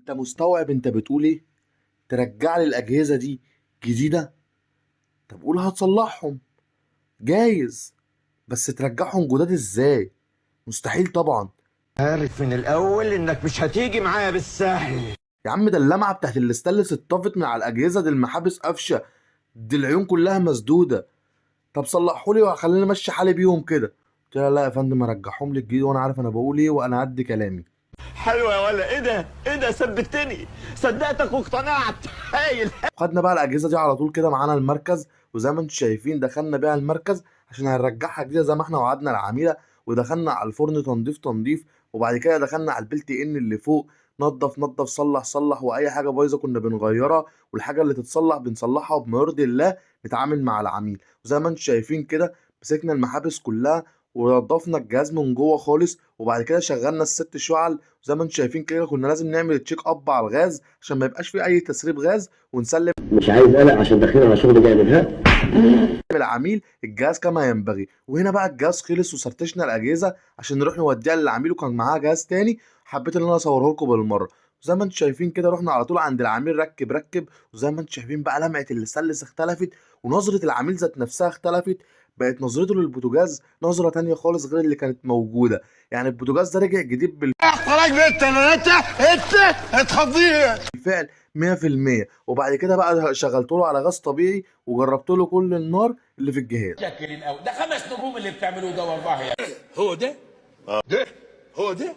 انت مستوعب انت بتقول ايه؟ ترجع لي الاجهزه دي جديده؟ طب قول هتصلحهم، جايز، بس ترجعهم جداد ازاي؟ مستحيل طبعا. عارف من الاول انك مش هتيجي معايا بالسهل. يا عم ده اللمعه بتاعت الاستانلس اتطفت من على الاجهزه دي، المحابس قافشه، دي العيون كلها مسدوده. طب صلحولي وخليني امشي حالي بيهم كده. قلت لها لا يا فندم ارجعهم لك جديد، وانا عارف انا بقول ايه وانا قد كلامي. حلوه يا ولا، ايه ده ايه ده، ثبتني، صدقتك واقتنعت. هايل. خدنا بقى الاجهزه دي على طول كده معانا المركز، وزي ما انتم شايفين دخلنا بيها المركز عشان هنرجعها جديده زي ما احنا وعدنا العميله. ودخلنا على الفرن تنظيف تنظيف، وبعد كده دخلنا على البلت ان اللي فوق، نظف نظف صلح صلح، واي حاجه بايظه كنا بنغيرها، والحاجه اللي تتصلح بنصلحها، وبما يرضي الله نتعامل مع العميل. وزي ما انتم شايفين كده مسكنا المحابس كلها ونضفنا الجهاز من جوه خالص، وبعد كده شغلنا الست شعل. وزي ما انتم شايفين كده كنا لازم نعمل تشيك اب على الغاز عشان ما يبقاش فيه اي تسريب غاز، ونسلم مش عايز قلق عشان داخلين على شغل جامد، ها؟ العميل الجهاز كما ينبغي. وهنا بقى الجهاز خلص وسرتشنا الاجهزه عشان نروح نوديها للعميل، وكان معاه جهاز تاني حبيت ان انا اصوره لكم بالمره. وزي ما انتم شايفين كده رحنا على طول عند العميل ركب ركب. وزي ما انتم شايفين بقى لمعه الاستانلس اختلفت، ونظره العميل ذات نفسها اختلفت. بقت نظرته للبوتاجاز نظره تانية خالص غير اللي كانت موجوده. يعني البوتاجاز ده رجع جديد احتراج بنت انت اتخضيه. بالفعل 100%. وبعد كده بقى شغلت له على غاز طبيعي وجربت له كل النار اللي في الجهاز. شاكرين قوي، ده 5 نجوم اللي بتعملوه ده والله. هو ده؟ ده هو ده؟